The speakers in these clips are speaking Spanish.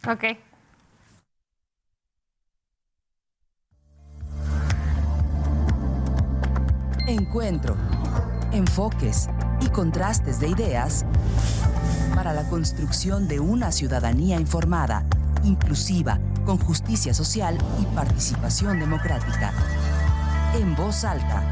Ok. Encuentro, enfoques y contrastes de ideas para la construcción de una ciudadanía informada, inclusiva, con justicia social y participación democrática. En voz alta.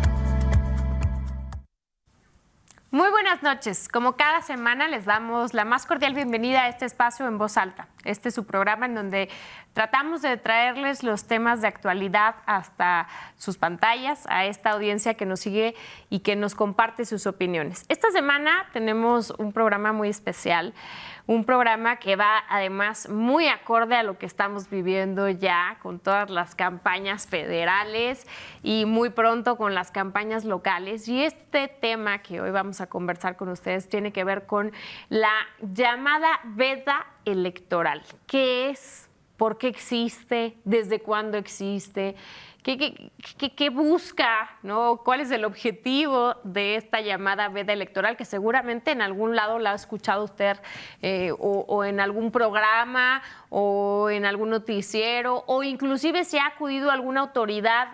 Muy buenas noches. Como cada semana les damos la más cordial bienvenida a este espacio en Voz Alta. Este es su programa en donde tratamos de traerles los temas de actualidad hasta sus pantallas, a esta audiencia que nos sigue y que nos comparte sus opiniones. Esta semana tenemos un programa muy especial, un programa que va además muy acorde a lo que estamos viviendo ya con todas las campañas federales y muy pronto con las campañas locales. Y este tema que hoy vamos a conversar con ustedes tiene que ver con la llamada veda electoral. ¿Qué es? ¿Por qué existe? ¿Desde cuándo existe? ¿Qué busca? ¿No? ¿Cuál es el objetivo de esta llamada veda electoral? Que seguramente en algún lado la ha escuchado usted o en algún programa o en algún noticiero o inclusive si ha acudido a alguna autoridad,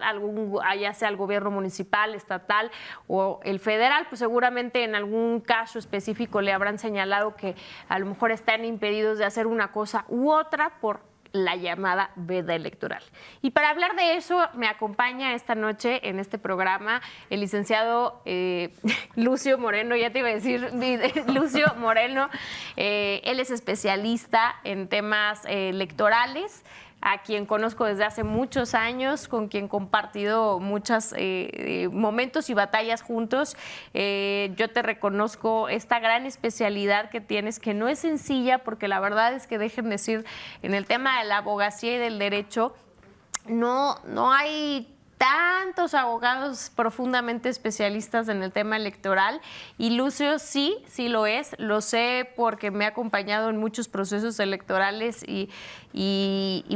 ya sea el gobierno municipal, estatal o el federal, pues seguramente en algún caso específico le habrán señalado que a lo mejor están impedidos de hacer una cosa u otra por la llamada veda electoral. Y para hablar de eso me acompaña esta noche en este programa el licenciado Lucio Moreno, ya te iba a decir Lucio Moreno, él es especialista en temas electorales, a quien conozco desde hace muchos años, con quien he compartido muchos momentos y batallas juntos. Yo te reconozco esta gran especialidad que tienes, que no es sencilla, porque la verdad es que dejen decir, en el tema de la abogacía y del derecho, no hay tantos abogados profundamente especialistas en el tema electoral y Lucio sí lo es, lo sé porque me ha acompañado en muchos procesos electorales y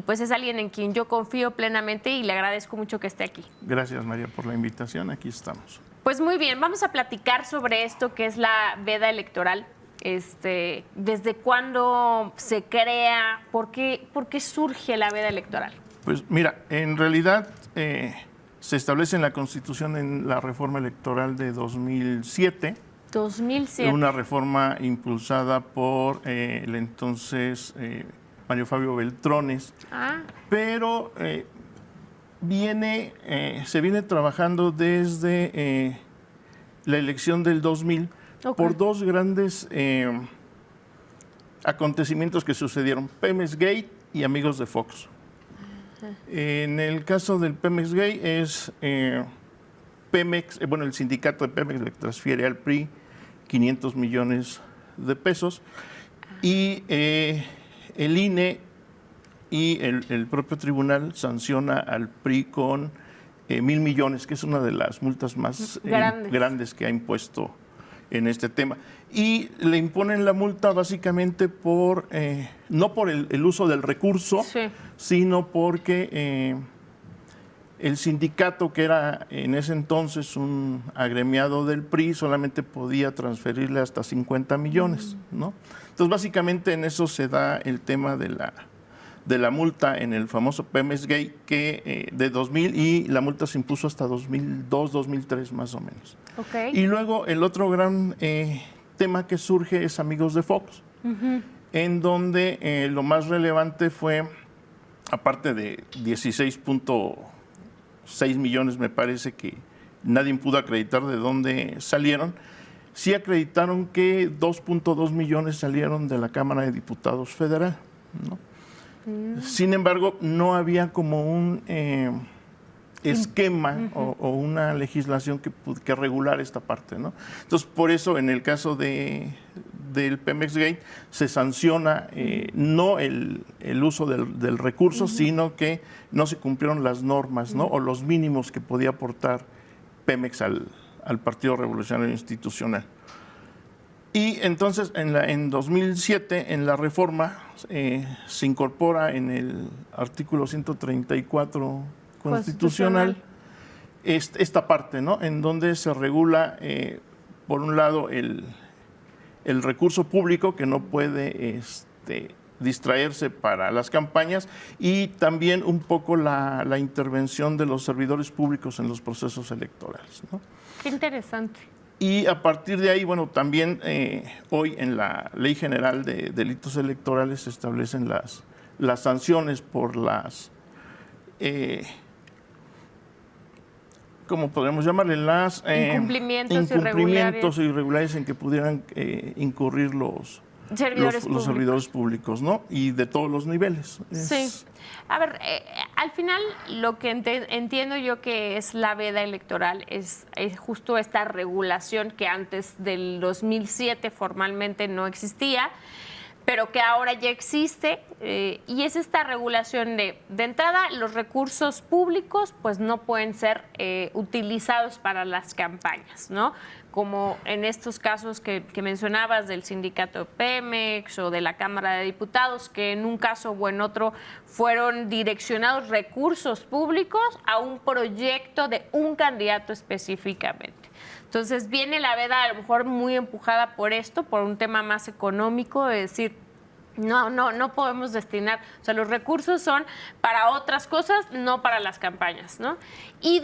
pues es alguien en quien yo confío plenamente y le agradezco mucho que esté aquí. Gracias, María, por la invitación, aquí estamos. Pues muy bien, vamos a platicar sobre esto que es la veda electoral. ¿Desde cuándo se crea? ¿Por qué surge la veda electoral? Pues mira, en realidad se establece en la Constitución en la reforma electoral de 2007. 2007. Una reforma impulsada por el entonces Mario Fabio Beltrones. Pero se viene trabajando desde la elección del 2000 por dos grandes acontecimientos que sucedieron: Pemex Gate y Amigos de Fox. En el caso del Pemex Gate es Pemex, el sindicato de Pemex le transfiere al PRI 500 millones de pesos y el INE y el propio tribunal sanciona al PRI con 1,000 millones, que es una de las multas más grandes que ha impuesto en este tema. Y le imponen la multa básicamente no por el uso del recurso, sino porque el sindicato, que era en ese entonces un agremiado del PRI, solamente podía transferirle hasta 50 millones, ¿no? Entonces, básicamente en eso se da el tema de la multa en el famoso Pemex Gate, que de 2000, y la multa se impuso hasta 2002, 2003 más o menos. Y luego el otro gran tema que surge es Amigos de Fox, en donde lo más relevante fue, aparte de 16.6 millones, me parece que nadie pudo acreditar de dónde salieron, sí acreditaron que 2.2 millones salieron de la Cámara de Diputados Federal, ¿no? Sin embargo, no había como un esquema o una legislación que regulara esta parte, ¿no? Entonces, por eso en el caso del Pemex Gate se sanciona no el uso del recurso, sino que no se cumplieron las normas, ¿no? O los mínimos que podía aportar Pemex al Partido Revolucionario Institucional. Y entonces en 2007, en la reforma, se incorpora en el artículo 134 constitucional esta parte, ¿no? En donde se regula, por un lado, el recurso público, que no puede distraerse para las campañas, y también un poco la intervención de los servidores públicos en los procesos electorales, ¿no? Qué interesante. Y a partir de ahí, bueno, también hoy en la Ley General de Delitos Electorales se establecen las sanciones por las, ¿cómo podemos llamarle? Las incumplimientos irregulares en que pudieran incurrir los servidores públicos, ¿no? Y de todos los niveles. Sí. A ver, al final lo que entiendo yo que es la veda electoral es justo esta regulación que antes del 2007 formalmente no existía, pero que ahora ya existe, y es esta regulación de entrada, los recursos públicos pues no pueden ser utilizados para las campañas, ¿no? Como en estos casos que mencionabas del sindicato Pemex o de la Cámara de Diputados, que en un caso o en otro fueron direccionados recursos públicos a un proyecto de un candidato específicamente. Entonces viene la veda a lo mejor muy empujada por esto, por un tema más económico, es decir, no podemos destinar, o sea, los recursos son para otras cosas, no para las campañas, ¿no? Y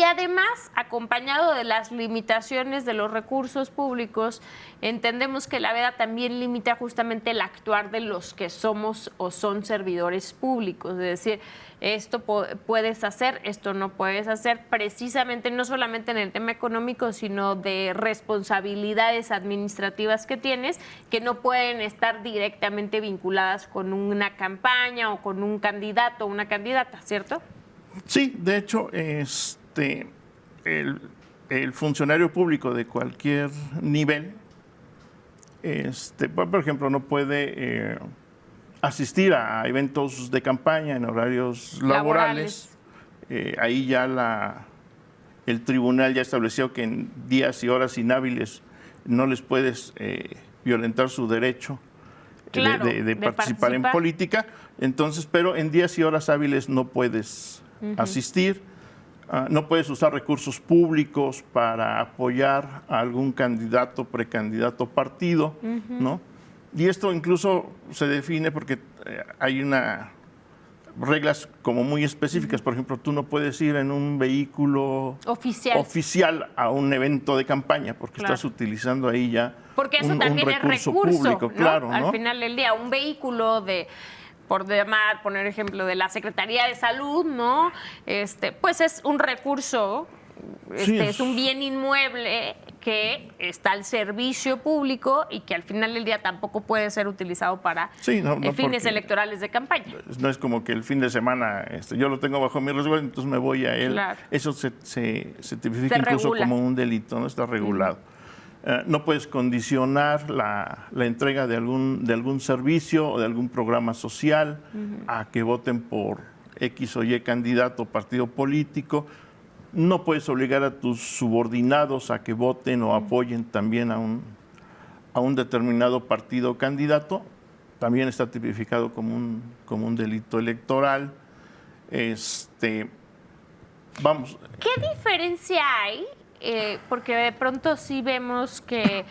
además, acompañado de las limitaciones de los recursos públicos, entendemos que la veda también limita justamente el actuar de los que somos o son servidores públicos, es decir, esto puedes hacer, esto no puedes hacer, precisamente no solamente en el tema económico, sino de responsabilidades administrativas que tienes, que no pueden estar directamente vinculadas con una campaña o con un candidato o una candidata, ¿cierto? Sí, de hecho, el funcionario público de cualquier nivel, por ejemplo, no puede asistir a eventos de campaña en horarios laborales. Ahí ya el tribunal ya estableció que en días y horas inhábiles no les puedes violentar su derecho de participar en política. Entonces, pero en días y horas hábiles no puedes asistir, no puedes usar recursos públicos para apoyar a algún candidato, precandidato, partido, ¿no? Y esto incluso se define porque hay reglas como muy específicas. Por ejemplo, tú no puedes ir en un vehículo oficial a un evento de campaña porque estás utilizando ahí ya porque eso también es recurso público, ¿no? Claro, ¿no? Al final del día, un vehículo poner ejemplo, de la Secretaría de Salud, ¿no? Pues es un recurso, es un bien inmueble que está al servicio público y que al final del día tampoco puede ser utilizado para fines electorales de campaña. No es como que el fin de semana yo lo tengo bajo mi resguardo, entonces me voy a él. Claro. Eso se tipifica incluso como un delito, ¿no? Está regulado. No puedes condicionar la entrega de algún servicio o de algún programa social a que voten por X o Y candidato o partido político. No puedes obligar a tus subordinados a que voten o apoyen también a un determinado partido o candidato. También está tipificado como un delito electoral. Vamos. ¿Qué diferencia hay? Porque de pronto sí vemos que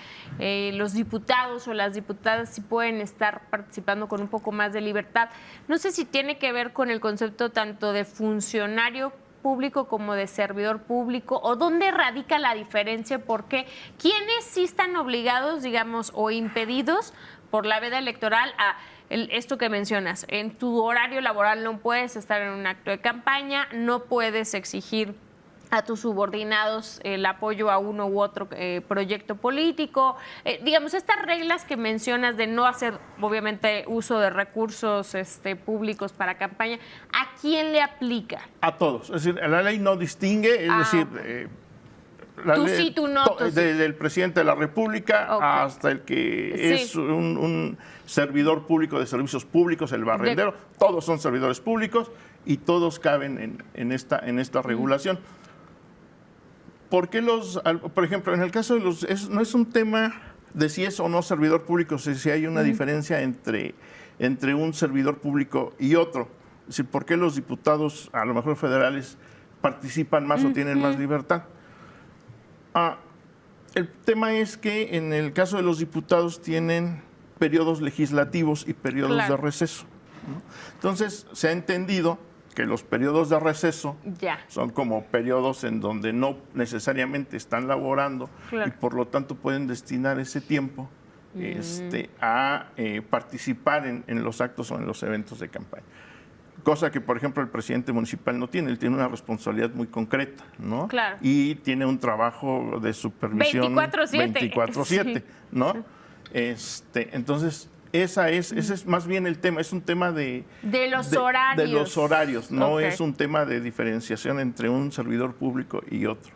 los diputados o las diputadas sí pueden estar participando con un poco más de libertad. No sé si tiene que ver con el concepto tanto de funcionario público como de servidor público, o dónde radica la diferencia, porque ¿quiénes sí están obligados, digamos, o impedidos por la veda electoral a esto que mencionas? En tu horario laboral no puedes estar en un acto de campaña, no puedes exigir a tus subordinados el apoyo a uno u otro proyecto político. Digamos, estas reglas que mencionas de no hacer, obviamente, uso de recursos públicos para campaña, ¿a quién le aplica? A todos. Es decir, la ley no distingue, es decir... tú sí, tú no. Desde el presidente de la República hasta el que es un servidor público de servicios públicos, el barrendero, todos son servidores públicos y todos caben en esta regulación. ¿Por qué por ejemplo, en el caso de no es un tema de si es o no servidor público, si hay una diferencia entre un servidor público y otro? Es decir, ¿por qué los diputados, a lo mejor federales, participan más o tienen más libertad? El tema es que en el caso de los diputados tienen periodos legislativos y periodos Claro. de receso, ¿no? Entonces, se ha entendido que los periodos de receso Ya. son como periodos en donde no necesariamente están laborando Claro. y por lo tanto pueden destinar ese tiempo a participar en los actos o en los eventos de campaña. Cosa que, por ejemplo, el presidente municipal no tiene. Él tiene una responsabilidad muy concreta, ¿no? Claro. Y tiene un trabajo de supervisión 24/7. 24/7, Sí. ¿no? Entonces, ese es más bien el tema. Es un tema De los horarios. De los horarios, no Ok. es un tema de diferenciación entre un servidor público y otro.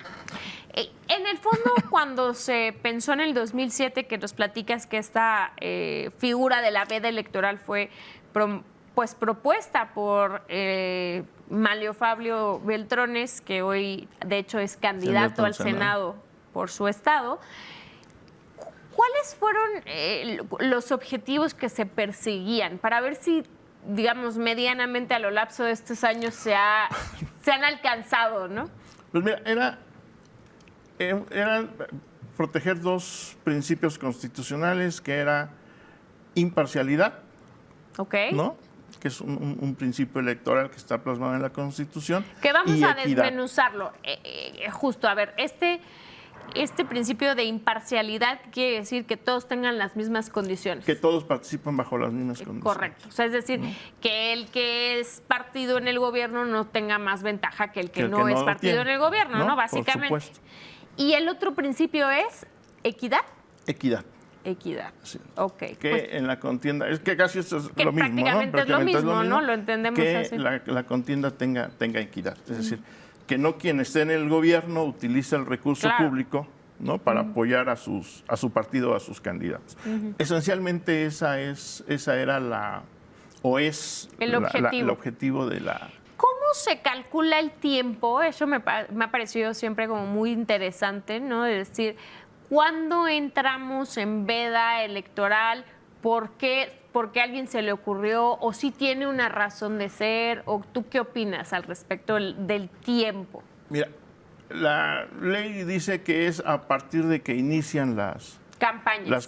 En el fondo, cuando se pensó en el 2007, que nos platicas que esta figura de la veda electoral fue propuesta por Manlio Fabio Beltrones, que hoy de hecho es candidato al Senado por su estado, ¿cuáles fueron los objetivos que se perseguían para ver si, digamos, medianamente a lo lapso de estos años se han alcanzado, ¿no? Pues mira, era proteger dos principios constitucionales, que era imparcialidad, Ok. ¿no? Que es un principio electoral que está plasmado en la Constitución. Que vamos y a equidad. desmenuzarlo. Justo, a ver, este principio de imparcialidad quiere decir que todos tengan las mismas condiciones. Que todos participan bajo las mismas condiciones. Correcto. O sea, es decir, que el que es partido en el gobierno no tenga más ventaja que el que no es partido en el gobierno, ¿no? Básicamente. Por supuesto. Y el otro principio es equidad. Equidad. Equidad. Sí. Ok. Que pues, en la contienda, es que casi esto es que lo mismo, ¿no? prácticamente es lo mismo, ¿no? Lo entendemos que así. la contienda tenga equidad. Es decir, que no quien esté en el gobierno utilice el recurso Claro. público, ¿no? Para apoyar a su partido, a sus candidatos. Esencialmente esa era el objetivo de la... ¿Cómo se calcula el tiempo? Eso me ha parecido siempre como muy interesante, ¿no? De decir, ¿cuándo entramos en veda electoral? ¿Por qué a alguien se le ocurrió? ¿O si tiene una razón de ser? ¿O tú qué opinas al respecto del tiempo? Mira, la ley dice que es a partir de que inician las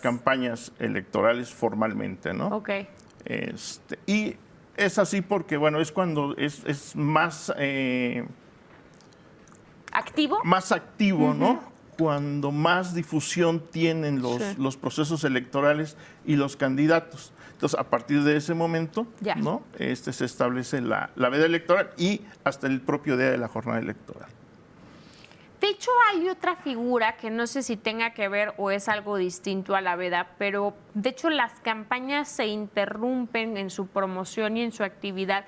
campañas electorales formalmente, ¿no? Ok. Y es así porque, bueno, es cuando es más... ¿Activo? Más activo, ¿no? Cuando más difusión tienen los procesos electorales y los candidatos. Entonces, a partir de ese momento, Ya. ¿no? Se establece la veda electoral y hasta el propio día de la jornada electoral. De hecho, hay otra figura que no sé si tenga que ver o es algo distinto a la veda, pero de hecho las campañas se interrumpen en su promoción y en su actividad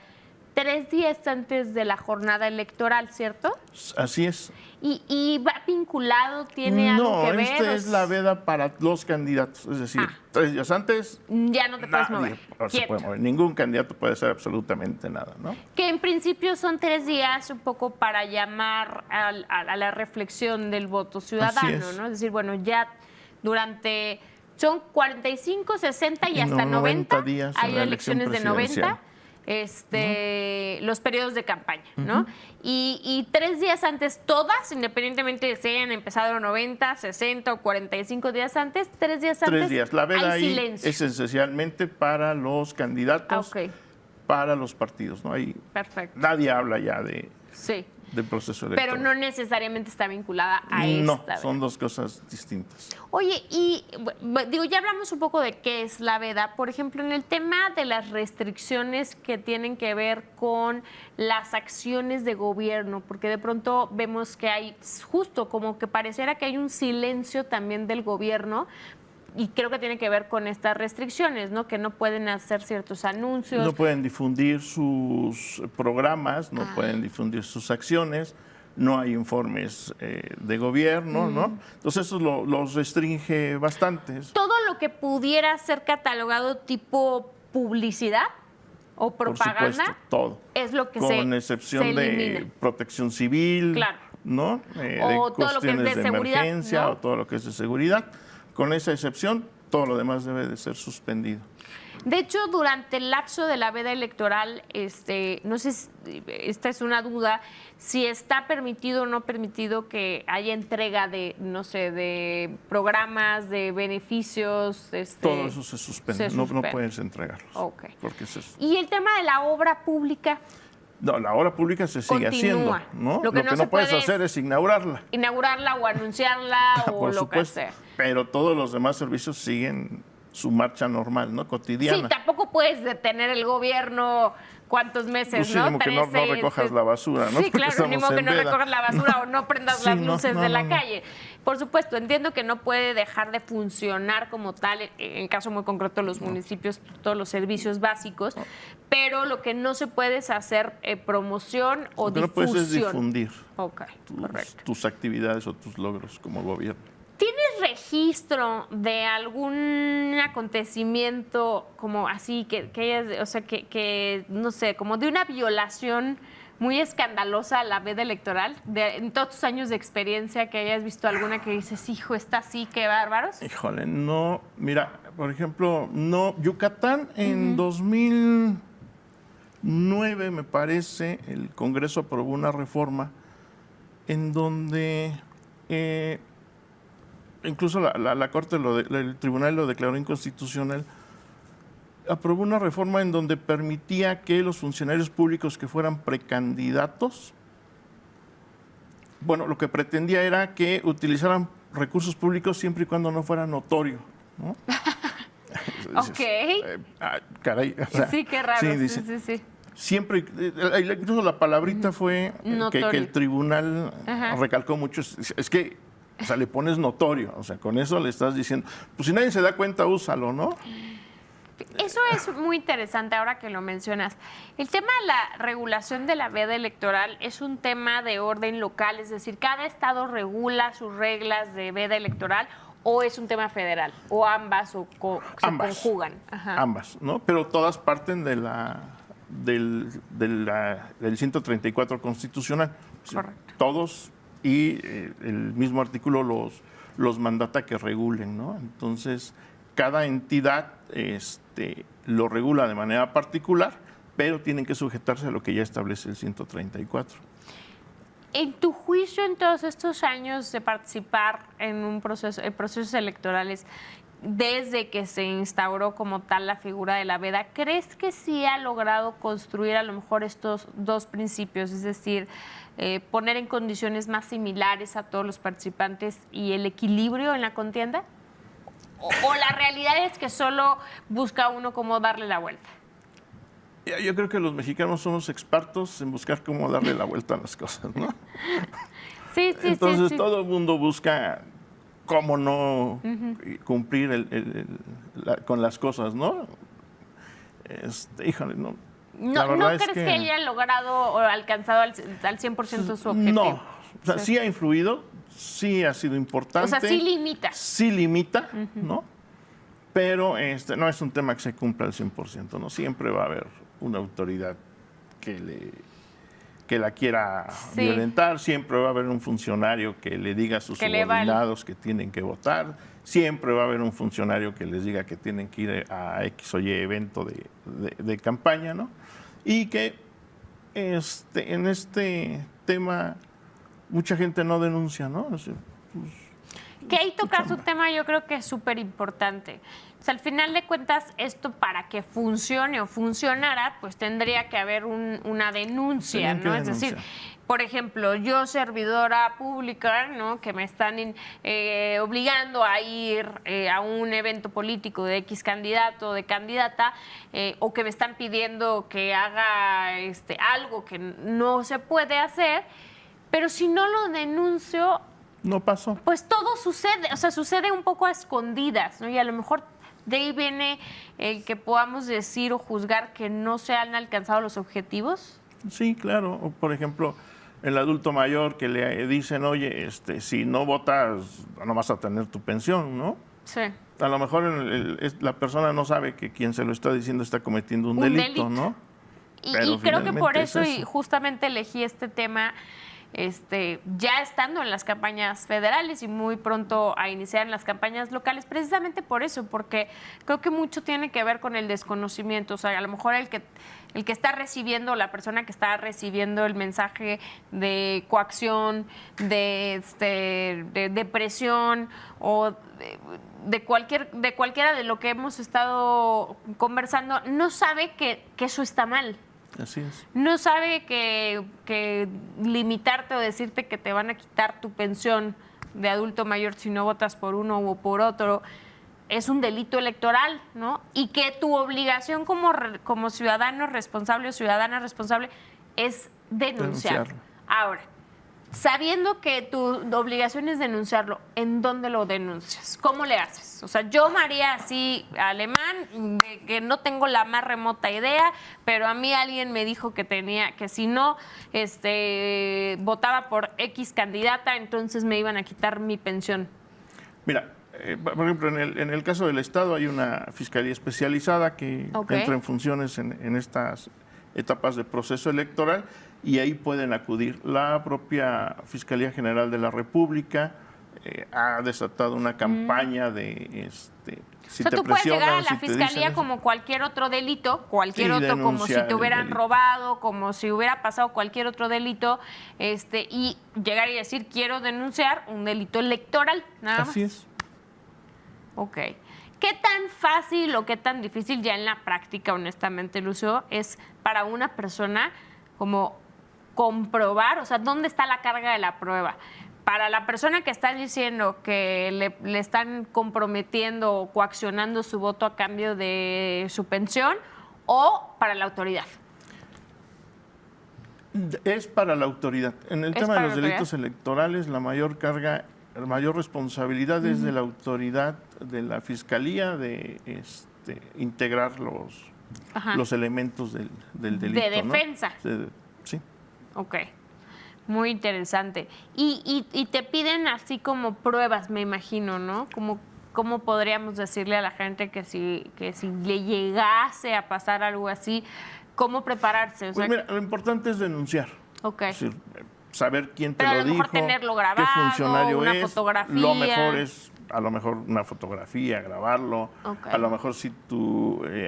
3 días antes de la jornada electoral, ¿cierto? Así es. ¿Y va vinculado? ¿Tiene algo que ver? No, esta es la veda para los candidatos. Es decir, 3 días antes, Ya no te puedes mover. se Quieto. puede mover. Ningún candidato puede hacer absolutamente nada, ¿no? Que en principio son 3 días un poco para llamar a la reflexión del voto ciudadano, es. ¿no? Es decir, bueno, ya son 45, 60 y hasta 90 días en hay la elección elecciones de 90. presidencial. Los periodos de campaña, ¿no? Y 3 días antes, todas, independientemente de si hayan empezado 90, 60 o 45 días antes, 3 días antes 3 días. La veda hay ahí silencio. es esencialmente para los candidatos, Ok, para los partidos, ¿no? Ahí perfecto. nadie habla ya Sí, del proceso electoral. pero no necesariamente está vinculada a No, esta. son veda. dos cosas distintas. Oye, y digo, ya hablamos un poco de qué es la veda. Por ejemplo, en el tema de las restricciones que tienen que ver con las acciones de gobierno, porque de pronto vemos que hay, justo como que pareciera que hay un silencio también del gobierno, y creo que tiene que ver con estas restricciones, ¿no? Que no pueden hacer ciertos anuncios. No pueden difundir sus programas, no pueden difundir sus acciones, no hay informes de gobierno, ¿no? Entonces eso los restringe bastante. Todo lo que pudiera ser catalogado tipo publicidad o propaganda, por supuesto, todo. es lo que Con se excepción se de elimina. protección civil, Claro. ¿no? O De todo lo que es cuestiones de de seguridad, emergencia, ¿no? o todo lo que es de seguridad. Con esa excepción, todo lo demás debe de ser suspendido. De hecho, durante el lapso de la veda electoral, no sé, esta es una duda, si está permitido o no permitido que haya entrega de, no sé, de programas, de beneficios. Todo eso se suspende, no puedes entregarlos. Okay. Porque ¿Y el tema de la obra pública? No, la obra pública se sigue haciendo, ¿no? Lo que no puedes hacer es inaugurarla. Inaugurarla o anunciarla o por lo supuesto, que sea. Pero todos los demás servicios siguen su marcha normal, ¿no? Cotidiana. Sí, tampoco puedes detener el gobierno cuántos meses, pues sí, ¿no? Ni modo que no recojas la basura, ¿no? Sí, claro, ni modo que no recojas la basura o no prendas las luces de la calle. Por supuesto, entiendo que no puede dejar de funcionar como tal, en caso muy concreto los municipios, todos los servicios básicos, pero lo que no se puede es hacer promoción o difusión. Lo que no puedes es difundir tus actividades o tus logros como gobierno. ¿Tienes registro de algún acontecimiento como así, que no sé, como de una violación muy escandalosa a la veda electoral? En todos tus años de experiencia, que hayas visto alguna que dices, hijo, está así, qué bárbaros. Híjole, no. Mira, por ejemplo, no. Yucatán en 2009, me parece, el Congreso aprobó una reforma en donde... incluso la Corte, el Tribunal lo declaró inconstitucional, aprobó una reforma en donde permitía que los funcionarios públicos que fueran precandidatos, bueno, lo que pretendía era que utilizaran recursos públicos siempre y cuando no fuera notorio, ¿no? Ok. Caray. O sea, sí, qué raro. Sí, dice, sí. Siempre, incluso la palabrita fue que el tribunal recalcó mucho, es que, o sea, le pones notorio, o sea, con eso le estás diciendo, pues si nadie se da cuenta, úsalo, ¿no? Eso es muy interesante ahora que lo mencionas. El tema de la regulación de la veda electoral es un tema de orden local, es decir, cada estado regula sus reglas de veda electoral, o es un tema federal, o ambas, o se conjugan. Ambas, ¿no? Pero todas parten de del 134 constitucional. Correcto. Todos, y el mismo artículo los mandata que regulen, ¿no? Entonces, cada entidad lo regula de manera particular, pero tienen que sujetarse a lo que ya establece el 134. En tu juicio, en todos estos años de participar en procesos electorales, desde que se instauró como tal la figura de la veda, ¿crees que sí ha logrado construir a lo mejor estos dos principios? Es decir, poner en condiciones más similares a todos los participantes y el equilibrio en la contienda? ¿O la realidad es que solo busca uno cómo darle la vuelta? Yo creo que los mexicanos somos expertos en buscar cómo darle la vuelta a las cosas, ¿no? Sí. Entonces todo el mundo busca cómo no cumplir con las cosas, ¿no? Híjole, no. ¿No crees que haya logrado o alcanzado al 100% su objetivo? No, o sea, sí ha influido, sí ha sido importante. O sea, sí limita. Sí limita, ¿no? Pero no es un tema que se cumpla al 100%, ¿no? Siempre va a haber una autoridad que la quiera violentar, siempre va a haber un funcionario que le diga a sus subordinados que tienen que votar, siempre va a haber un funcionario que les diga que tienen que ir a X o Y evento de campaña, ¿no? Y que en este tema mucha gente no denuncia, ¿no? O sea, pues, que ahí tocas un tema yo creo que es súper importante. O sea, al final de cuentas, esto para que funcione o funcionara, pues tendría que haber una denuncia, ¿no? Es decir, por ejemplo, yo servidora pública, ¿no? Que me están obligando a ir a un evento político de X candidato o de candidata, o que me están pidiendo que haga algo que no se puede hacer, pero si no lo denuncio, no pasó. Pues todo sucede, o sea, sucede un poco a escondidas, ¿no? Y a lo mejor de ahí viene el que podamos decir o juzgar que no se han alcanzado los objetivos. Sí, claro. O, por ejemplo, el adulto mayor que le dicen, oye, si no votas, no vas a tener tu pensión, ¿no? Sí. A lo mejor la persona no sabe que quien se lo está diciendo está cometiendo un delito, ¿no? Y creo que por eso, y justamente elegí este tema, ya estando en las campañas federales y muy pronto a iniciar en las campañas locales, precisamente por eso, porque creo que mucho tiene que ver con el desconocimiento. O sea, a lo mejor el que está recibiendo, la persona que está recibiendo el mensaje de coacción, de presión o de cualquiera de lo que hemos estado conversando, no sabe que eso está mal. Así es. No sabe que limitarte o decirte que te van a quitar tu pensión de adulto mayor si no votas por uno o por otro es un delito electoral, ¿no? Y que tu obligación como ciudadano responsable o ciudadana responsable es denunciarlo. Ahora, sabiendo que tu obligación es denunciarlo, ¿en dónde lo denuncias? ¿Cómo le haces? O sea, yo me haría así alemán, de que no tengo la más remota idea, pero a mí alguien me dijo que si no votaba por X candidata, entonces me iban a quitar mi pensión. Mira, por ejemplo, en el caso del Estado hay una fiscalía especializada que entra en funciones en estas etapas de proceso electoral y ahí pueden acudir. La propia Fiscalía General de la República ha desatado una campaña de si te tú puedes presionan, llegar a la si te fiscalía dicen como cualquier otro delito, como si te hubieran robado, como si hubiera pasado cualquier otro delito, y llegar y decir quiero denunciar un delito electoral, nada más. Así es. Ok. ¿Qué tan fácil o qué tan difícil ya en la práctica, honestamente, Lucio, es para una persona como comprobar, o sea, dónde está la carga de la prueba? Para la persona que está diciendo que le están comprometiendo o coaccionando su voto a cambio de su pensión, o para la autoridad. Es para la autoridad. En el tema de los delitos electorales, la mayor carga, la mayor responsabilidad es de la autoridad, de la fiscalía, de integrar los elementos del delito. De defensa. ¿No? Sí. Ok. Muy interesante. Y te piden así como pruebas, me imagino, ¿no? ¿Cómo podríamos decirle a la gente que si le llegase a pasar algo así, cómo prepararse? O sea, pues mira, lo importante es denunciar. Ok. Es decir, saber quién te pero lo a lo mejor dijo, tenerlo grabado, qué funcionario una es. fotografía. Lo mejor es, a lo mejor, una fotografía, grabarlo. Okay. A lo mejor si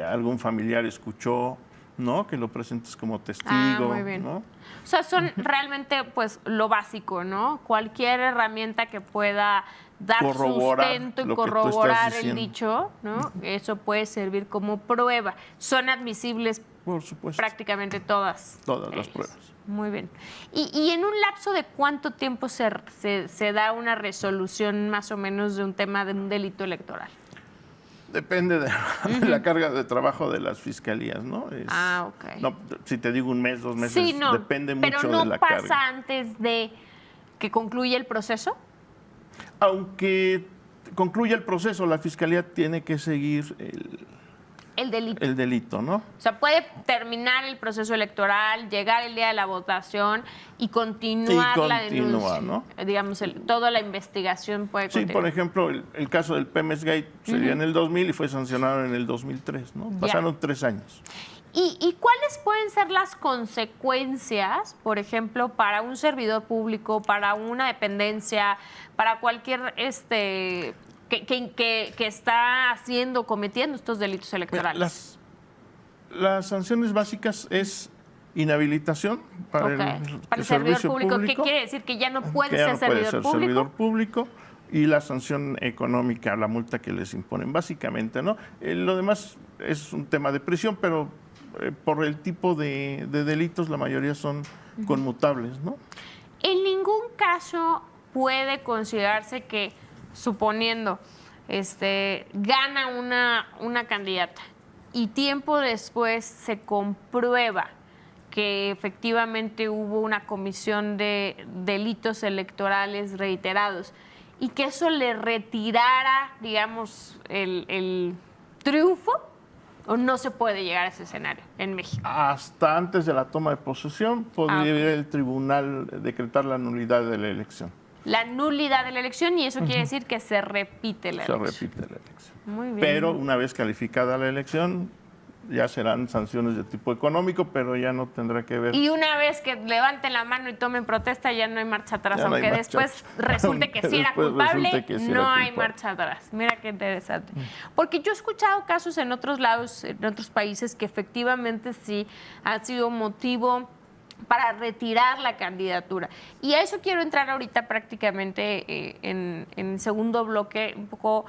algún familiar escuchó, ¿no? Que lo presentes como testigo. Muy bien. ¿no? O sea, son realmente pues lo básico, ¿no? Cualquier herramienta que pueda dar sustento y corroborar el dicho, ¿no? Eso puede servir como prueba. Son admisibles, por supuesto, prácticamente todas. Todas las pruebas. Muy bien. ¿Y en un lapso de cuánto tiempo se da una resolución más o menos de un tema de un delito electoral? Depende de la carga de trabajo de las fiscalías, ¿no? Ok. No, si te digo un mes, 2 meses, sí, no, depende mucho pero no de la carga. ¿Pasa antes de que concluya el proceso? Aunque concluya el proceso, la fiscalía tiene que seguir el delito, ¿no? O sea, puede terminar el proceso electoral, llegar el día de la votación y continuar la denuncia, ¿no? Digamos, toda la investigación puede continuar. Sí, por ejemplo, el caso del Pemex Gate sería en el 2000 y fue sancionado en el 2003, ¿no? Pasaron 3 años. ¿Y cuáles pueden ser las consecuencias, por ejemplo, para un servidor público, para una dependencia, para cualquier que está cometiendo estos delitos electorales? Las sanciones básicas es inhabilitación para el servidor público. ¿Qué quiere decir? Que ya no puede ser servidor público. Y la sanción económica, la multa que les imponen, básicamente, ¿no? Lo demás es un tema de prisión, pero por el tipo de delitos la mayoría son conmutables, ¿no? En ningún caso puede considerarse que, suponiendo, gana una candidata y tiempo después se comprueba que efectivamente hubo una comisión de delitos electorales reiterados y que eso le retirara, digamos, el triunfo, ¿o no se puede llegar a ese escenario en México? Hasta antes de la toma de posesión podría el tribunal decretar la nulidad de la elección. La nulidad de la elección, y eso quiere decir que se repite la elección. Se repite la elección. Muy bien. Pero una vez calificada la elección, ya serán sanciones de tipo económico, pero ya no tendrá que ver. Y una vez que levanten la mano y tomen protesta, ya no hay marcha atrás, Ya no hay aunque marcha después atrás. resulte que sí era Después culpable, resulte que sí no era hay culpable. marcha atrás. Mira qué interesante. Porque yo he escuchado casos en otros lados, en otros países, que efectivamente sí han sido motivo para retirar la candidatura. Y a eso quiero entrar ahorita prácticamente en el segundo bloque, un poco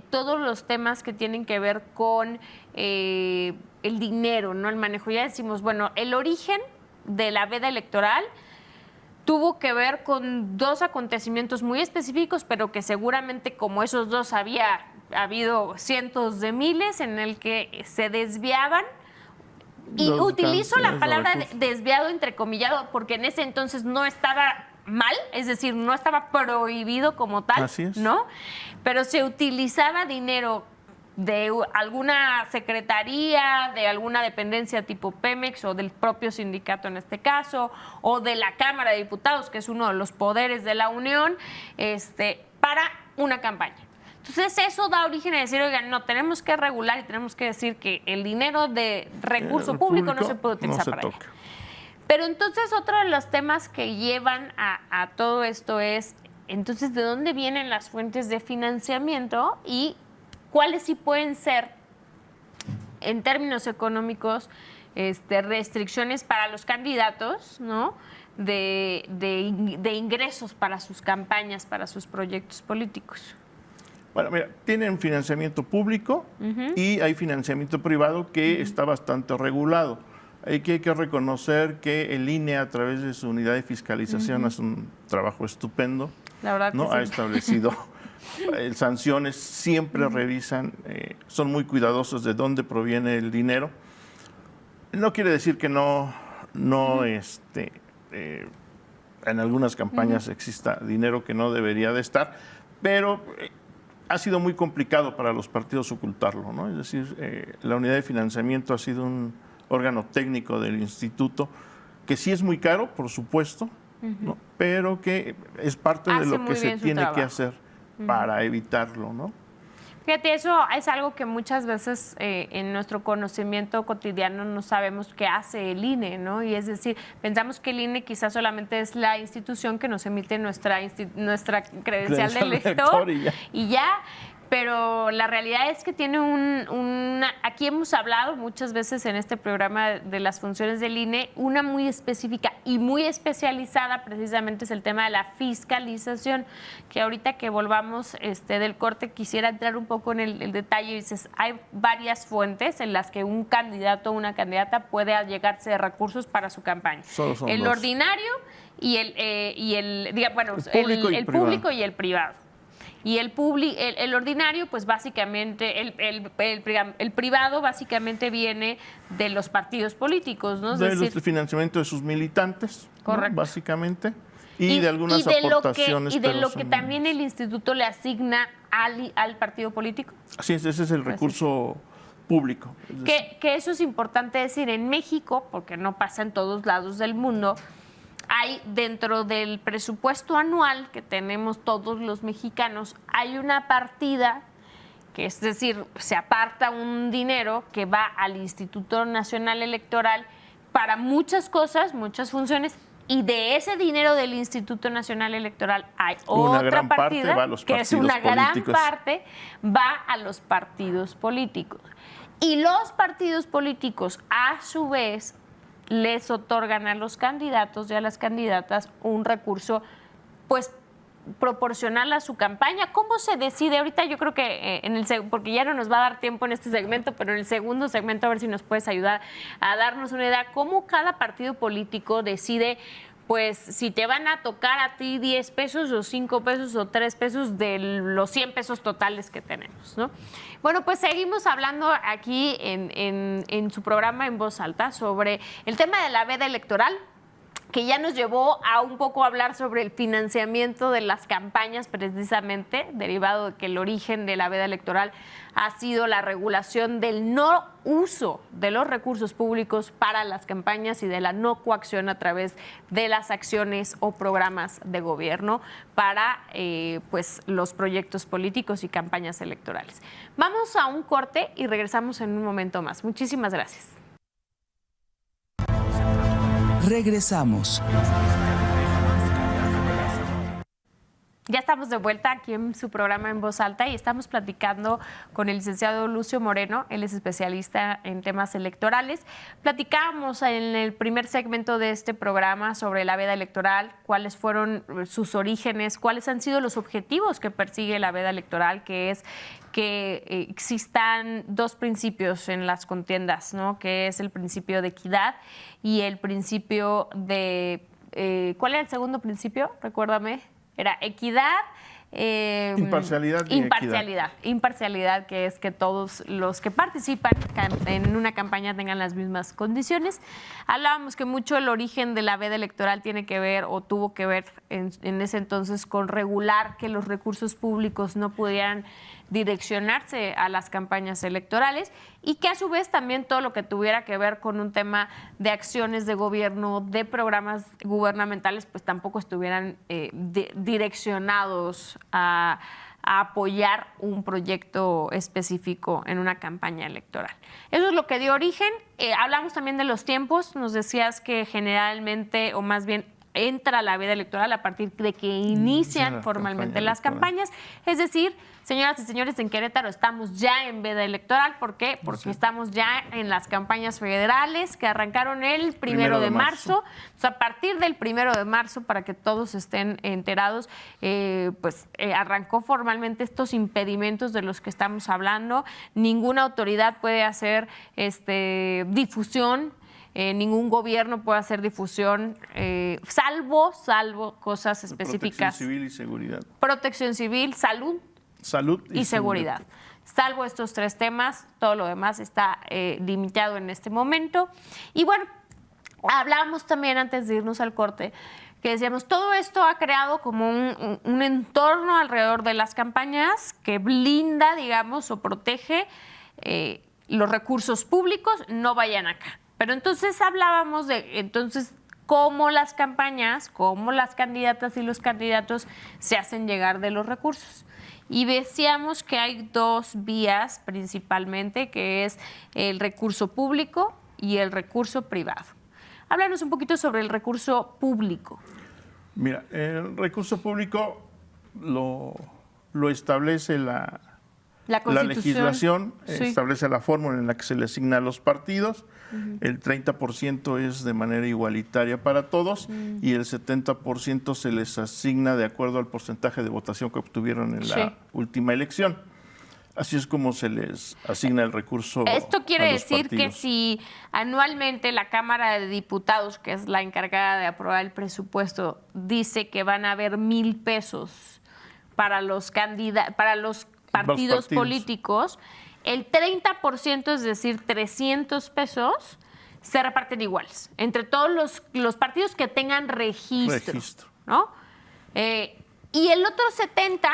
todos los temas que tienen que ver con el dinero, ¿no? El manejo. Ya decimos, bueno, el origen de la veda electoral tuvo que ver con dos acontecimientos muy específicos, pero que seguramente como esos dos había habido cientos de miles en el que se desviaban. Y Los utilizo la cantidades de palabra recursos. desviado, entrecomillado, porque en ese entonces no estaba mal, es decir, no estaba prohibido como tal, Así es. ¿no? Pero se utilizaba dinero de alguna secretaría, de alguna dependencia tipo Pemex o del propio sindicato en este caso, o de la Cámara de Diputados, que es uno de los poderes de la Unión, para una campaña. Entonces eso da origen a decir, oigan, no, tenemos que regular y tenemos que decir que el dinero de recurso público no se puede utilizar para ello. Pero entonces otro de los temas que llevan a todo esto es, entonces, ¿de dónde vienen las fuentes de financiamiento y cuáles sí pueden ser, en términos económicos, restricciones para los candidatos, ¿no? de ingresos para sus campañas, para sus proyectos políticos? Bueno, mira, tienen financiamiento público y hay financiamiento privado que está bastante regulado. Hay que reconocer que el INE, a través de su unidad de fiscalización, hace un trabajo estupendo. La verdad ¿no? que sí. Ha establecido sanciones, siempre revisan, son muy cuidadosos de dónde proviene el dinero. No quiere decir que en algunas campañas exista dinero que no debería de estar, pero ha sido muy complicado para los partidos ocultarlo, ¿no? Es decir, la unidad de financiamiento ha sido un órgano técnico del instituto que sí es muy caro, por supuesto, ¿no? Pero que es parte de lo que se tiene que hacer para evitarlo, ¿no? Fíjate, eso es algo que muchas veces en nuestro conocimiento cotidiano no sabemos qué hace el INE, ¿no? Y es decir, pensamos que el INE quizás solamente es la institución que nos emite nuestra credencial de elector y ya. Pero la realidad es que tiene aquí hemos hablado muchas veces en este programa de las funciones del INE, una muy específica y muy especializada precisamente es el tema de la fiscalización, que ahorita que volvamos del corte quisiera entrar un poco en el detalle. Dices, hay varias fuentes en las que un candidato o una candidata puede allegarse de recursos para su campaña. El dos. Ordinario y el público y el privado. Y el ordinario, pues básicamente, el privado básicamente viene de los partidos políticos, ¿no? El financiamiento de sus militantes, correcto, ¿no? Básicamente, y de algunas aportaciones. Y de lo que también el instituto le asigna al partido político. Así es, ese es el recurso público. Que eso es importante decir, en México, porque no pasa en todos lados del mundo, hay dentro del presupuesto anual que tenemos todos los mexicanos, hay una partida, que es decir, se aparta un dinero que va al Instituto Nacional Electoral para muchas cosas, muchas funciones, y de ese dinero del Instituto Nacional Electoral hay otra partida, que es una gran parte, va a los partidos políticos. Y los partidos políticos, a su vez, les otorgan a los candidatos y a las candidatas un recurso, pues, proporcional a su campaña. ¿Cómo se decide? Ahorita yo creo que porque ya no nos va a dar tiempo en este segmento, pero en el segundo segmento a ver si nos puedes ayudar a darnos una idea cómo cada partido político decide, pues, si te van a tocar a ti 10 pesos o 5 pesos o 3 pesos de los 100 pesos totales que tenemos, ¿no? Bueno, pues seguimos hablando aquí en su programa En Voz Alta sobre el tema de la veda electoral. que ya nos llevó a un poco hablar sobre el financiamiento de las campañas precisamente, derivado de que el origen de la veda electoral ha sido la regulación del no uso de los recursos públicos para las campañas y de la no coacción a través de las acciones o programas de gobierno para pues los proyectos políticos y campañas electorales. Vamos a un corte y regresamos en un momento más. Muchísimas gracias. Regresamos. Ya estamos de vuelta aquí en su programa En Voz Alta y estamos platicando con el licenciado Lucio Moreno. Él es especialista en temas electorales. Platicábamos en el primer segmento de este programa sobre la veda electoral, cuáles fueron sus orígenes, cuáles han sido los objetivos que persigue la veda electoral, que es que existan dos principios en las contiendas, ¿no? Que es el principio de equidad y el principio de... ¿cuál era el segundo principio? Recuérdame. Era equidad, imparcialidad y imparcialidad. Imparcialidad, que es que todos los que participan en una campaña tengan las mismas condiciones. Hablábamos que mucho el origen de la veda electoral tiene que ver o tuvo que ver en ese entonces con regular que los recursos públicos no pudieran direccionarse a las campañas electorales y que a su vez también todo lo que tuviera que ver con un tema de acciones de gobierno, de programas gubernamentales, pues tampoco estuvieran direccionados a apoyar un proyecto específico en una campaña electoral. Eso es lo que dio origen. Hablamos también de los tiempos. Nos decías que generalmente, o más bien, entra la veda electoral a partir de que inician formalmente las campañas. Es decir, señoras y señores, en Querétaro estamos ya en veda electoral. ¿Por qué? Porque estamos ya en las campañas federales que arrancaron el 1 de marzo. O sea, a partir del 1 de marzo, para que todos estén enterados, arrancó formalmente estos impedimentos de los que estamos hablando. Ninguna autoridad puede hacer difusión. Ningún gobierno puede hacer difusión, salvo cosas específicas. Protección civil y seguridad. Protección civil, salud y seguridad. Salvo estos tres temas, todo lo demás está limitado en este momento. Y bueno, hablábamos también antes de irnos al corte, que decíamos, todo esto ha creado como un entorno alrededor de las campañas que blinda, digamos, o protege los recursos públicos, no vayan acá. Pero entonces hablábamos de cómo las campañas, cómo las candidatas y los candidatos se hacen llegar de los recursos. Y decíamos que hay dos vías principalmente, que es el recurso público y el recurso privado. Háblanos un poquito sobre el recurso público. Mira, el recurso público lo establece la legislación, sí. Establece la fórmula en la que se le asigna a los partidos. El 30% es de manera igualitaria para todos y el 70% se les asigna de acuerdo al porcentaje de votación que obtuvieron en la última elección. Así es como se les asigna el recurso. Esto quiere decir partidos. Que si anualmente la Cámara de Diputados, que es la encargada de aprobar el presupuesto, dice que van a haber 1,000 pesos para los partidos políticos, el 30%, es decir, 300 pesos, se reparten iguales entre todos los partidos que tengan registro. ¿No? Y el otro 70%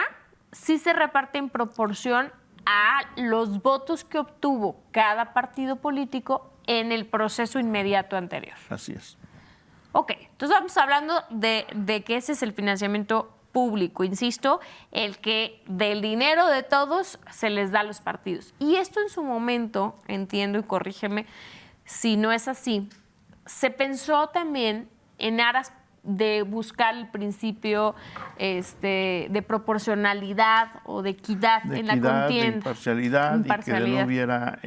sí se reparte en proporción a los votos que obtuvo cada partido político en el proceso inmediato anterior. Así es. Ok, entonces vamos hablando de que ese es el financiamiento público, insisto, el que del dinero de todos se les da a los partidos. Y esto en su momento, entiendo y corrígeme si no es así, se pensó también en aras de buscar el principio de proporcionalidad o de equidad en la contienda. De imparcialidad, y que no hubiera,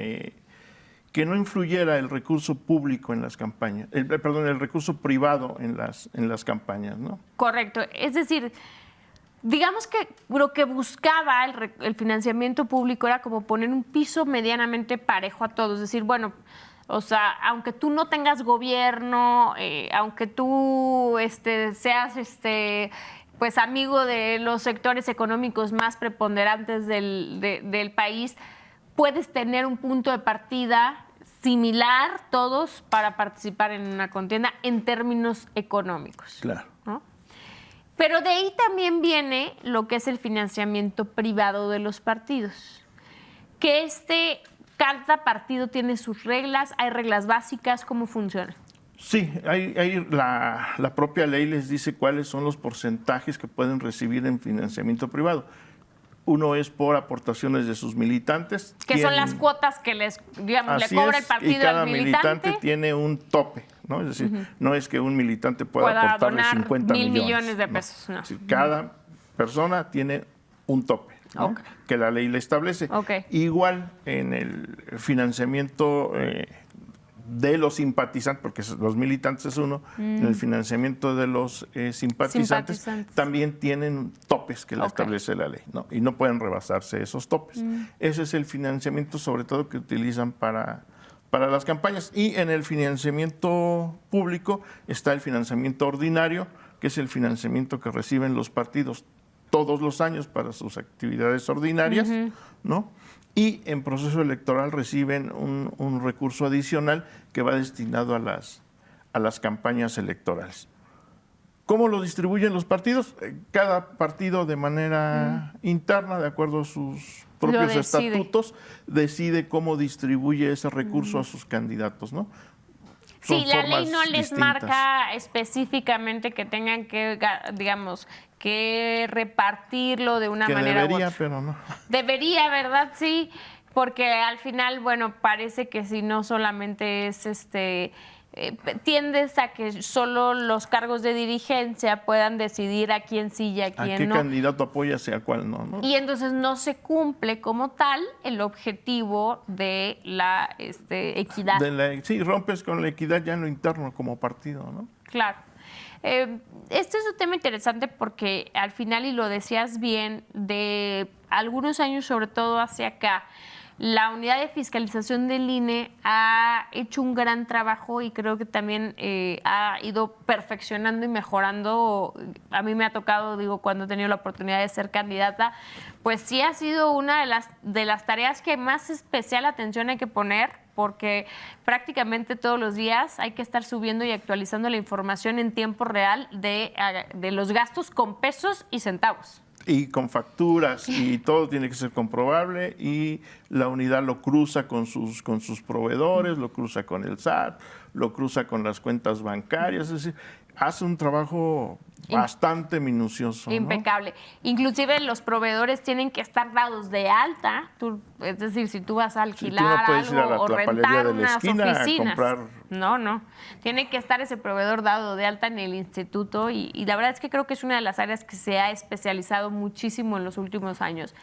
que no influyera el recurso público en las campañas, el recurso privado en las campañas, ¿no? Correcto, es decir, digamos que lo que buscaba el financiamiento público era como poner un piso medianamente parejo a todos, es decir, bueno, o sea, aunque tú no tengas gobierno, aunque tú seas pues amigo de los sectores económicos más preponderantes del país, puedes tener un punto de partida similar todos para participar en una contienda en términos económicos. Claro. ¿No? Pero de ahí también viene lo que es el financiamiento privado de los partidos. Que cada partido tiene sus reglas, hay reglas básicas, ¿cómo funciona? Sí, la propia ley les dice cuáles son los porcentajes que pueden recibir en financiamiento privado. Uno es por aportaciones de sus militantes. Que son las cuotas que le cobra el partido y cada al militante tiene un tope, ¿no? Es decir, no es que un militante pueda aportarle donar 50 millones de pesos. No. Es decir, cada persona tiene un tope, ¿no? Okay. Que la ley le establece. Okay. Igual en el financiamiento de los simpatizantes, porque los militantes es uno, en el financiamiento de los simpatizantes también tienen topes que le establece la ley, ¿no? Y no pueden rebasarse esos topes. Ese es el financiamiento sobre todo que utilizan para las campañas. Y en el financiamiento público está el financiamiento ordinario, que es el financiamiento que reciben los partidos todos los años para sus actividades ordinarias, ¿no? Y en proceso electoral reciben un recurso adicional que va destinado a las campañas electorales. ¿Cómo lo distribuyen los partidos? Cada partido de manera interna, de acuerdo a sus propios estatutos, decide cómo distribuye ese recurso a sus candidatos, ¿no? Sí, la ley no les marca específicamente que tengan que, digamos, que repartirlo de una manera debería, u otra. Pero no. Debería, ¿verdad? Sí, porque al final, bueno, parece que si no solamente es tiendes a que solo los cargos de dirigencia puedan decidir a quién sí y a quién no. ¿A qué candidato apoyas y a cuál no, no? Y entonces no se cumple como tal el objetivo de la equidad. Sí, rompes con la equidad ya en lo interno como partido, ¿no? Claro. Este es un tema interesante porque al final, y lo decías bien, de algunos años, sobre todo hacia acá, la unidad de fiscalización del INE ha hecho un gran trabajo y creo que también ha ido perfeccionando y mejorando. A mí me ha tocado, digo, cuando he tenido la oportunidad de ser candidata, pues sí ha sido una de las tareas que más especial atención hay que poner, porque prácticamente todos los días hay que estar subiendo y actualizando la información en tiempo real de los gastos con pesos y centavos. Y con facturas y todo tiene que ser comprobable y la unidad lo cruza con sus proveedores, lo cruza con el SAT, lo cruza con las cuentas bancarias, es decir, hace un trabajo bastante minucioso. Impecable. ¿No? Inclusive los proveedores tienen que estar dados de alta, es decir, si tú vas a alquilar algo o rentar unas oficinas. No. Tiene que estar ese proveedor dado de alta en el instituto y la verdad es que creo que es una de las áreas que se ha especializado muchísimo en los últimos años.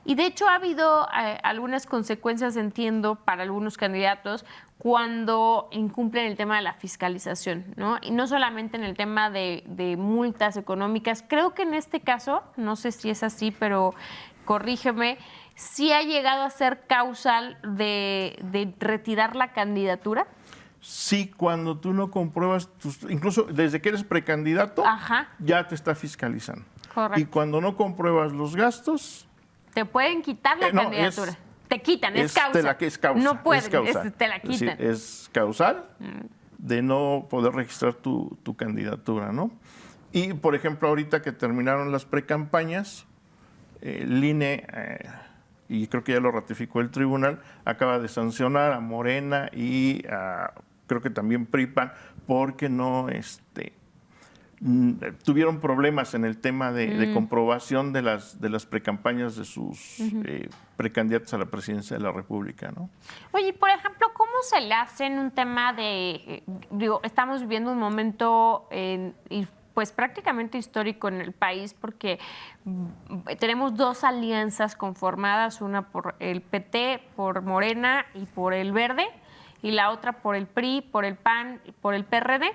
Y de hecho ha habido algunas consecuencias, entiendo, para algunos candidatos cuando incumplen el tema de la fiscalización, ¿no? Y no solamente en el tema de multas económicas. Creo que en este caso, no sé si es así, pero corrígeme, ¿sí ha llegado a ser causal de retirar la candidatura? Sí, cuando tú no compruebas, incluso desde que eres precandidato, ya te está fiscalizando. Correcto. Y cuando no compruebas los gastos... Te pueden quitar la candidatura. Te quitan, es causa. Es causa. No pueden, te la Es quitan. decir, es causal de no poder registrar tu candidatura, ¿no? Y, por ejemplo, ahorita que terminaron las precampañas, el INE, y creo que ya lo ratificó el tribunal, acaba de sancionar a Morena y creo que también PRI-PAN porque no tuvieron problemas en el tema de comprobación de las precampañas de sus precandidatos a la presidencia de la República, ¿no? Oye, por ejemplo, ¿cómo se le hace en un tema estamos viviendo un momento pues prácticamente histórico en el país porque tenemos dos alianzas conformadas, una por el PT, por Morena y por el Verde, y la otra por el PRI, por el PAN y por el PRD.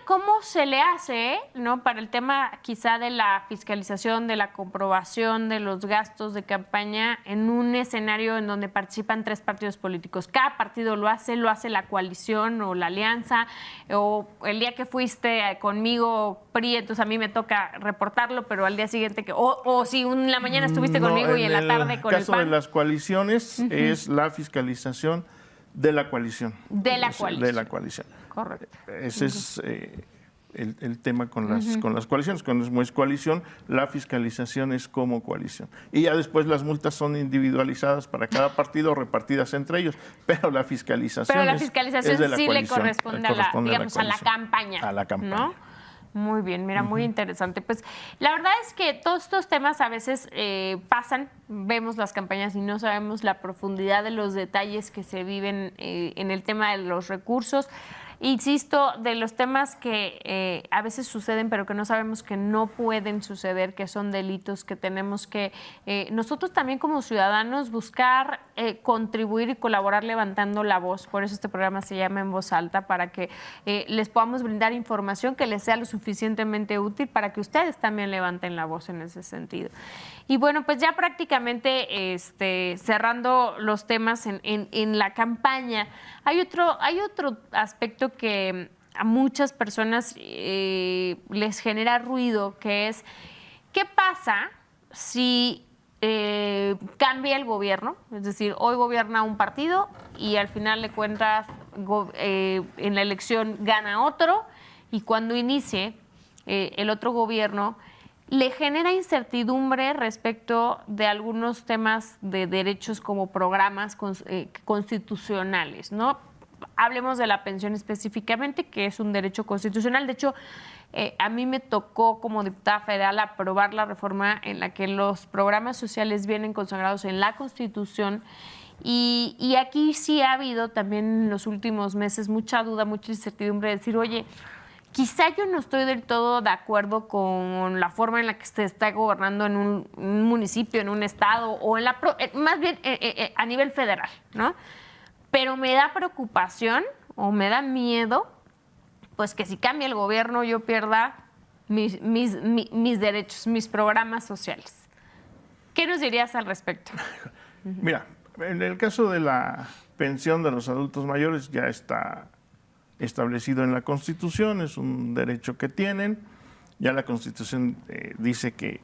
¿Cómo se le hace, ¿no? Para el tema quizá de la fiscalización, de la comprobación de los gastos de campaña en un escenario en donde participan 3 partidos políticos? Cada partido lo hace la coalición o la alianza, o el día que fuiste conmigo, PRI, entonces a mí me toca reportarlo, pero al día siguiente, o si en la mañana estuviste conmigo y en la tarde con el PAN. En el caso de las coaliciones es la fiscalización de la coalición. De la coalición. De la coalición. Correcto. Ese es el tema con las coaliciones. Cuando es coalición, la fiscalización es como coalición. Y ya después las multas son individualizadas para cada partido, repartidas entre ellos. Pero la fiscalización es de la sí coalición, le corresponde a la campaña. A la campaña. ¿No? Muy bien, mira, muy interesante. Pues la verdad es que todos estos temas a veces pasan, vemos las campañas y no sabemos la profundidad de los detalles que se viven en el tema de los recursos. Insisto, de los temas que a veces suceden, pero que no sabemos que no pueden suceder, que son delitos, que tenemos que nosotros también como ciudadanos buscar contribuir y colaborar levantando la voz. Por eso este programa se llama En Voz Alta, para que les podamos brindar información que les sea lo suficientemente útil para que ustedes también levanten la voz en ese sentido. Y bueno, pues ya prácticamente cerrando los temas en la campaña, hay otro aspecto que a muchas personas les genera ruido, que es ¿qué pasa si cambia el gobierno? Es decir, hoy gobierna un partido y al final de cuentas en la elección gana otro, y cuando inicie el otro gobierno le genera incertidumbre respecto de algunos temas de derechos como programas constitucionales, ¿no? Hablemos de la pensión específicamente, que es un derecho constitucional. De hecho, a mí me tocó como diputada federal aprobar la reforma en la que los programas sociales vienen consagrados en la Constitución. Y aquí sí ha habido también en los últimos meses mucha duda, mucha incertidumbre de decir, oye, quizá yo no estoy del todo de acuerdo con la forma en la que se está gobernando en un municipio, en un estado, o más bien a nivel federal, ¿no? Pero me da preocupación o me da miedo, pues que si cambia el gobierno yo pierda mis derechos, mis programas sociales. ¿Qué nos dirías al respecto? Mira, en el caso de la pensión de los adultos mayores ya está establecido en la Constitución, es un derecho que tienen. Ya la Constitución dice que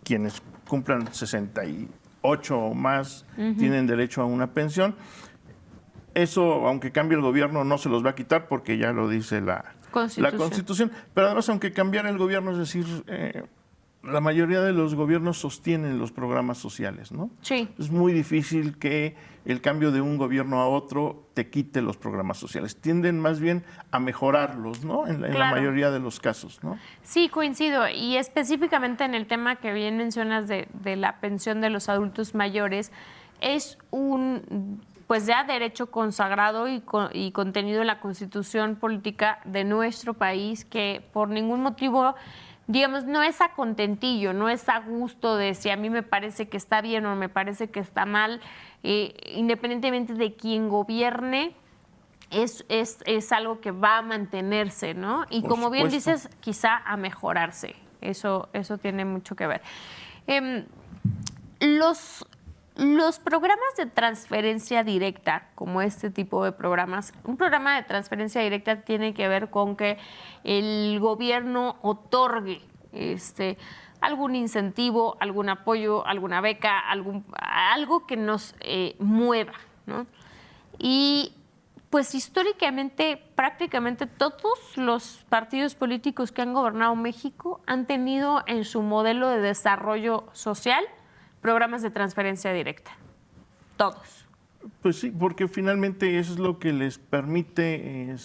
quienes cumplan 68 o más tienen derecho a una pensión. Eso, aunque cambie el gobierno, no se los va a quitar porque ya lo dice la Constitución. Pero además, aunque cambiara el gobierno, es decir, la mayoría de los gobiernos sostienen los programas sociales, ¿no? Sí. Es muy difícil que el cambio de un gobierno a otro te quite los programas sociales. Tienden más bien a mejorarlos, ¿no? En la mayoría de los casos, ¿no? Sí, coincido. Y específicamente en el tema que bien mencionas de la pensión de los adultos mayores, es un pues ya derecho consagrado y contenido en la Constitución política de nuestro país, que por ningún motivo, digamos, no es a contentillo, no es a gusto de si a mí me parece que está bien o me parece que está mal, independientemente de quién gobierne, es algo que va a mantenerse, ¿no? Y por como bien supuesto. dices, quizá a mejorarse. Eso tiene mucho que ver. Los programas de transferencia directa, como este tipo de programas, un programa de transferencia directa tiene que ver con que el gobierno otorgue algún incentivo, algún apoyo, alguna beca, algo que nos mueva, ¿no? Y pues históricamente prácticamente todos los partidos políticos que han gobernado México han tenido en su modelo de desarrollo social programas de transferencia directa. Todos. Pues sí, porque finalmente eso es lo que les permite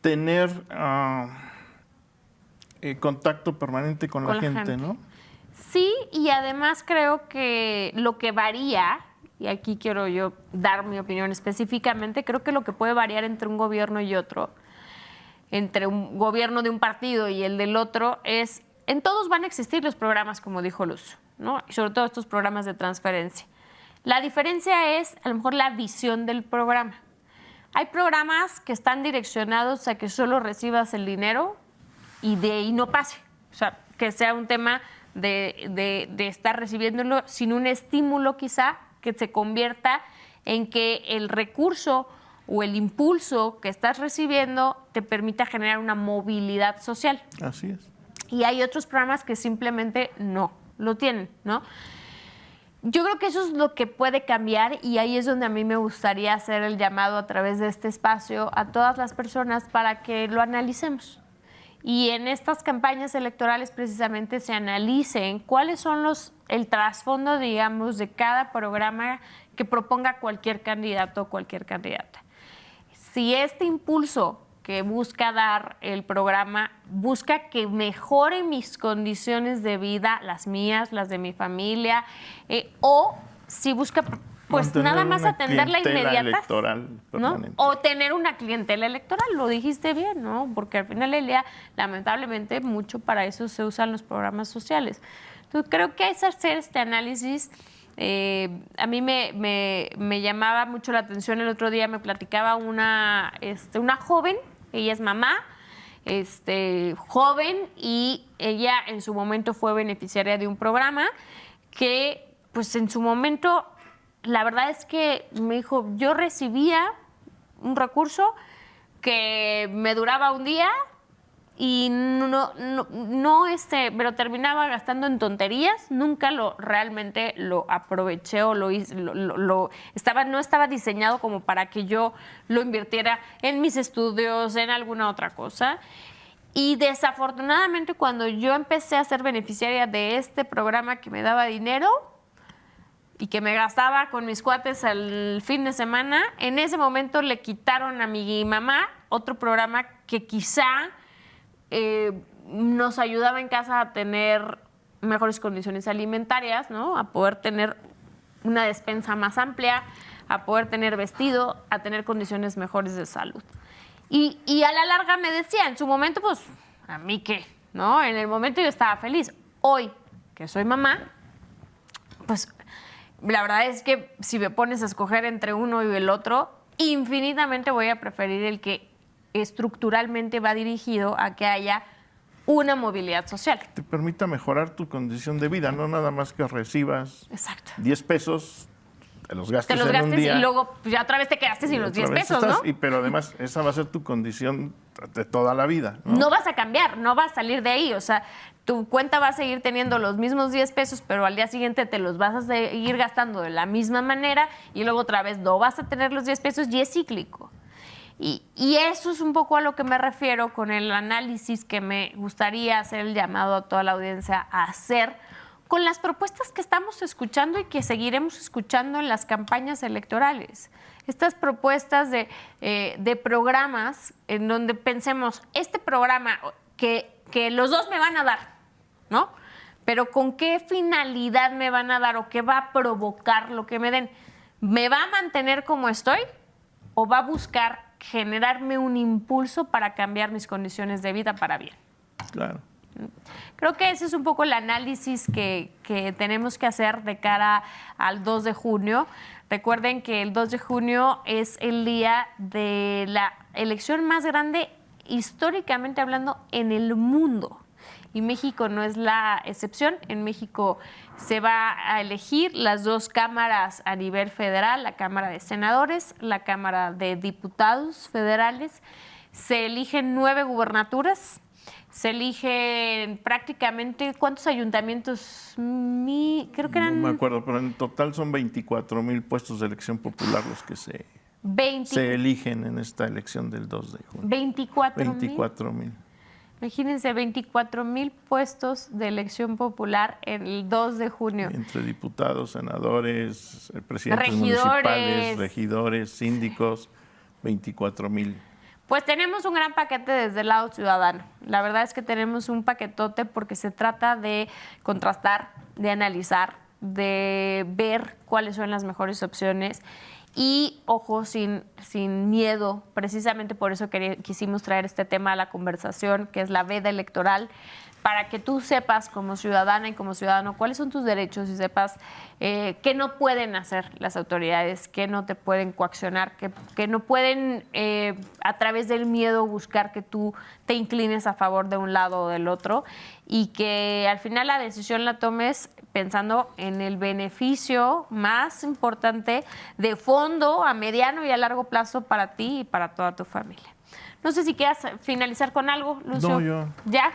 tener contacto permanente con la gente, ¿no? Sí, y además creo que lo que varía, y aquí quiero yo dar mi opinión específicamente, creo que lo que puede variar entre un gobierno y otro, entre un gobierno de un partido y el del otro, es en todos van a existir los programas, como dijo Luz, ¿no? Y sobre todo estos programas de transferencia. La diferencia es, a lo mejor, la visión del programa. Hay programas que están direccionados a que solo recibas el dinero y de ahí no pase. O sea, que sea un tema de estar recibiéndolo sin un estímulo quizá que se convierta en que el recurso o el impulso que estás recibiendo te permita generar una movilidad social. Así es. Y hay otros programas que simplemente no lo tienen, ¿no? Yo creo que eso es lo que puede cambiar y ahí es donde a mí me gustaría hacer el llamado a través de este espacio a todas las personas para que lo analicemos. Y en estas campañas electorales precisamente se analicen cuáles son el trasfondo, digamos, de cada programa que proponga cualquier candidato o cualquier candidata. Si este impulso que busca dar el programa busca que mejore mis condiciones de vida, las mías, las de mi familia, o si busca pues mantener nada más atender la inmediata, electoral permanente, ¿no? O tener una clientela electoral, lo dijiste bien, ¿no? Porque al final del día, lamentablemente, mucho para eso se usan los programas sociales. Entonces, creo que es hacer este análisis. A mí me llamaba mucho la atención el otro día, me platicaba una joven, ella es mamá, joven, y ella en su momento fue beneficiaria de un programa que, pues en su momento, la verdad es que me dijo, yo recibía un recurso que me duraba un día y me lo terminaba gastando en tonterías, nunca realmente lo aproveché o no estaba diseñado como para que yo lo invirtiera en mis estudios, en alguna otra cosa. Y desafortunadamente cuando yo empecé a ser beneficiaria de este programa que me daba dinero y que me gastaba con mis cuates al fin de semana, en ese momento le quitaron a mi mamá otro programa que quizá nos ayudaba en casa a tener mejores condiciones alimentarias, ¿no? A poder tener una despensa más amplia, a poder tener vestido, a tener condiciones mejores de salud. Y a la larga me decía, en su momento, pues, ¿a mí qué? ¿No? En el momento yo estaba feliz. Hoy, que soy mamá, pues la verdad es que si me pones a escoger entre uno y el otro, infinitamente voy a preferir el que estructuralmente va dirigido a que haya una movilidad social. Te permita mejorar tu condición de vida, no nada más que recibas Exacto. 10 pesos, te los gastes en un día. Y luego pues, ya otra vez te quedaste sin los 10 pesos, ¿no? Pero además, esa va a ser tu condición de toda la vida, ¿no? No vas a cambiar, no vas a salir de ahí. O sea, tu cuenta va a seguir teniendo los mismos 10 pesos, pero al día siguiente te los vas a seguir gastando de la misma manera y luego otra vez no vas a tener los 10 pesos y es cíclico. Y eso es un poco a lo que me refiero con el análisis que me gustaría hacer el llamado a toda la audiencia a hacer con las propuestas que estamos escuchando y que seguiremos escuchando en las campañas electorales. Estas propuestas de programas en donde pensemos, este programa que los dos me van a dar, ¿no? Pero ¿con qué finalidad me van a dar o qué va a provocar lo que me den? ¿Me va a mantener como estoy o va a buscar generarme un impulso para cambiar mis condiciones de vida para bien? Claro. Creo que ese es un poco el análisis que tenemos que hacer de cara al 2 de junio. Recuerden que el 2 de junio es el día de la elección más grande históricamente hablando en el mundo. Y México no es la excepción. En México se va a elegir las dos cámaras a nivel federal, la Cámara de Senadores, la Cámara de Diputados federales. Se eligen 9 gubernaturas. Se eligen prácticamente, ¿cuántos ayuntamientos? Creo que eran... No me acuerdo, pero en total son 24,000 puestos de elección popular los que se eligen en esta elección del 2 de junio. 24,000. Imagínense, 24,000 puestos de elección popular el 2 de junio. Entre diputados, senadores, presidentes municipales, regidores, síndicos, 24,000. Pues tenemos un gran paquete desde el lado ciudadano. La verdad es que tenemos un paquetote porque se trata de contrastar, de analizar, de ver cuáles son las mejores opciones y, ojo, sin miedo. Precisamente por eso quisimos traer este tema a la conversación, que es la veda electoral. para que tú sepas como ciudadana y como ciudadano cuáles son tus derechos y sepas qué no pueden hacer las autoridades, qué no te pueden coaccionar, que no pueden a través del miedo buscar que tú te inclines a favor de un lado o del otro, y que al final la decisión la tomes pensando en el beneficio más importante de fondo a mediano y a largo plazo para ti y para toda tu familia. No sé si quieras finalizar con algo, Lucio. No, yo. ¿Ya?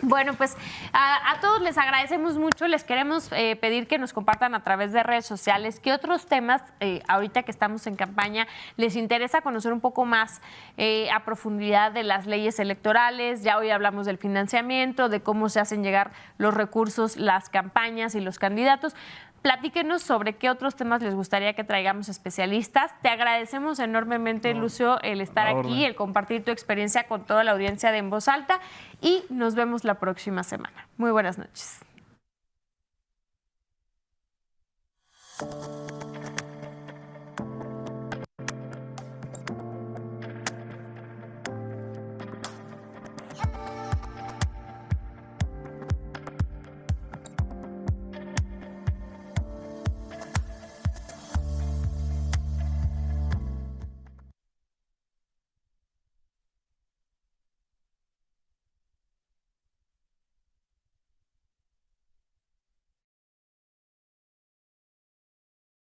Bueno, pues a todos les agradecemos mucho. Les queremos pedir que nos compartan a través de redes sociales qué otros temas, ahorita que estamos en campaña, les interesa conocer un poco más a profundidad de las leyes electorales. Ya hoy hablamos del financiamiento, de cómo se hacen llegar los recursos, las campañas y los candidatos. Platíquenos sobre qué otros temas les gustaría que traigamos especialistas. Te agradecemos enormemente, Lucio, el estar aquí, el compartir tu experiencia con toda la audiencia de En Voz Alta, y nos vemos la próxima semana. Muy buenas noches.